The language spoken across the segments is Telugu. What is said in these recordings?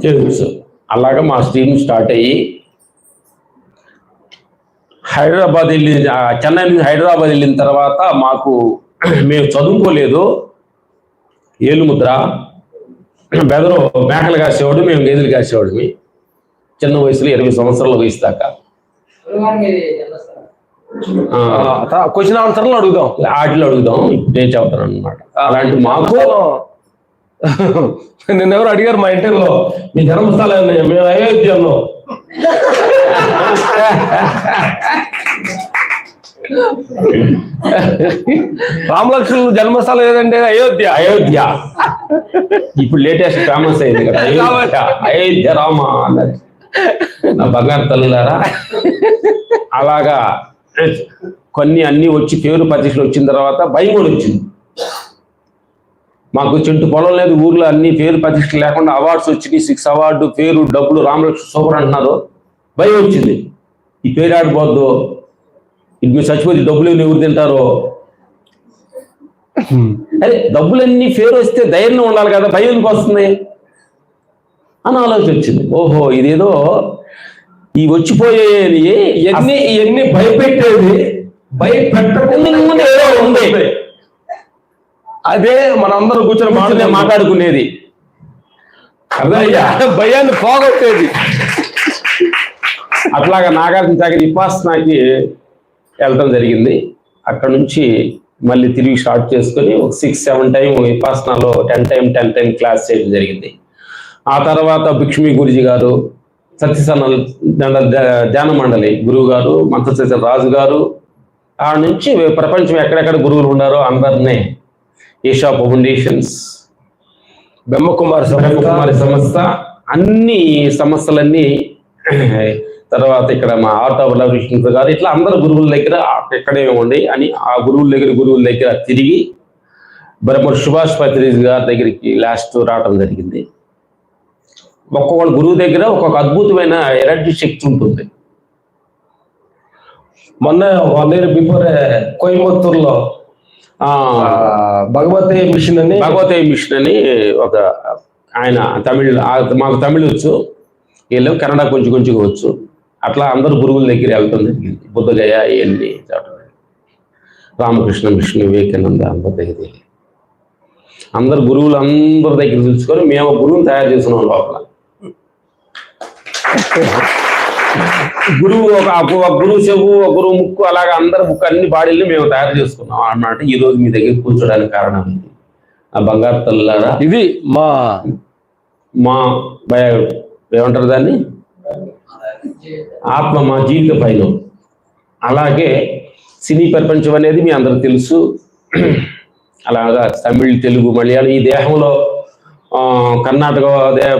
తెలుసు. అలాగా మా స్ట్రీమ్ స్టార్ట్ అయ్యి హైదరాబాద్ వెళ్ళి చెన్నై నుంచి హైదరాబాద్ వెళ్ళిన తర్వాత మాకు మేము చదువుకోలేదు. ఏలుముద్ర బెదరు మేకలు కాసేవాడు, మేము గేదెలు కాసేవాడిమి. చిన్న వయసులో 20 సంవత్సరాల వయసు దాకా. క్వశ్చన్ ఆన్సర్లు అడుగుదాం, వాటిలో అడుగుదాం. ఇప్పుడే చెప్తాను అనమాట. అలాంటి మాకు నిన్నెవరు అడిగారు మా ఇంటర్లో, మీ ధర్మస్థలం మేము అయోధ్యలో. రామలక్ష్మణుల జన్మస్థలం ఏదంటే అయోధ్య. అయోధ్య ఇప్పుడు లేటెస్ట్ ఫేమస్ అయింది కదా, అయోధ్య రామ అన్నది. నా బంగారు తల్లులారా, అలాగా అన్ని వచ్చి పేరు ప్రతిష్టలు వచ్చిన తర్వాత భయం కూడా వచ్చింది. మాకు చెట్టు పొలం లేదు ఊర్లో, అన్ని పేరు ప్రతిష్టలు లేకుండా అవార్డ్స్ వచ్చినాయి. 6 అవార్డు, పేరు, డబ్బులు, రామలక్ష్మణ సూపర్ అంటున్నారు. భయం వచ్చింది, ఈ పేరు ఆడిపోద్దు, ఇది మీరు చచ్చిపోతే డబ్బులు ఎవరు తింటారో. అరే డబ్బులన్నీ పేరు వస్తే ధైర్యం ఉండాలి కదా, భయం ఎందుకు వస్తుంది అని ఆలోచన వచ్చింది. ఓహో ఇదేదో ఈ వచ్చిపోయేది ఇవన్నీ భయపెట్టేది, భయపెట్టకుండా ఏదో ఉంది. అదే మనందరూ కూర్చొని మాట్లాడుకునేది, భయాన్ని పోగొట్టేది. అట్లాగా నాగార్జున సాగర్ విపాసనాకి వెళ్ళడం జరిగింది. అక్కడ నుంచి మళ్ళీ తిరిగి స్టార్ట్ చేసుకొని ఒక 6-7 టైం విపాసనాలో 10 టైం క్లాస్ చేయడం జరిగింది. ఆ తర్వాత భిక్షమి గురుజీ గారు, సత్యసన్న ధ్యాన మండలి గురువు గారు, మంత్రశేష రాజు గారు, ఆ నుంచి ప్రపంచం ఎక్కడెక్కడ గురువులు ఉన్నారో అందరినీ ఈషా ఫౌండేషన్స్, బ్రహ్మకుమారి సంస్థ, అన్ని సంస్థలన్నీ, తర్వాత ఇక్కడ మా ఆర్ట్ ఆఫ్ లవ్ విష్ణు గారు, ఇట్లా అందరు గురువుల దగ్గర ఎక్కడే ఉండి అని ఆ గురువుల దగ్గర తిరిగి బ్రహ్మ సుభాష్ పత్రిజ్ గారి దగ్గరికి లాస్ట్ రావడం జరిగింది. ఒక్కొక్క గురువు దగ్గర ఒక్కొక్క అద్భుతమైన ఎనర్జీ శక్తి ఉంటుంది. మొన్న 1 year బిఫోర్ కోయంబత్తూరులో భగవతే మిషన్ అని ఒక ఆయన మాకు తమిళ్ వచ్చు, వీళ్ళేమో కన్నడ కొంచెం వచ్చు. అట్లా అందరు గురువుల దగ్గర వెళ్తాం జరిగింది. బుద్ధగయ ఇవన్నీ రామకృష్ణ మిషన్, వివేకానంద అందరి దగ్గర, అందరు గురువులు అందరి దగ్గర తెలుసుకొని మేము గురువుని తయారు చేస్తున్నాం. లోపల గురువు ఒక గురువు చెవు, ఒక గురువు ముక్కు, అలాగా అందరు ముక్కు అన్ని బాడీలు మేము తయారు చేసుకున్నాం అన్నమాట. ఈ రోజు మీ దగ్గర కూర్చోడానికి కారణం ఇది. ఆ బంగారు తల్లారా, ఇది మా ఏమంటారు దాన్ని, ఆత్మ, మా జీవిత పైన. అలాగే సినీ ప్రపంచం అనేది మీ అందరికి తెలుసు. అలాగా తమిళ్, తెలుగు, మలయాళం, ఈ దేహంలో కర్ణాటక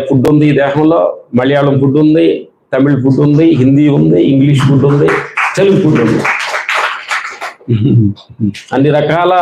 ఫుడ్ ఉంది, ఈ దేహంలో మలయాళం ఫుడ్ ఉంది, తమిళ్ ఫుడ్ ఉంది, హిందీ ఉంది, ఇంగ్లీష్ ఫుడ్ ఉంది, తెలుగు ఫుడ్ ఉంది. అన్ని రకాల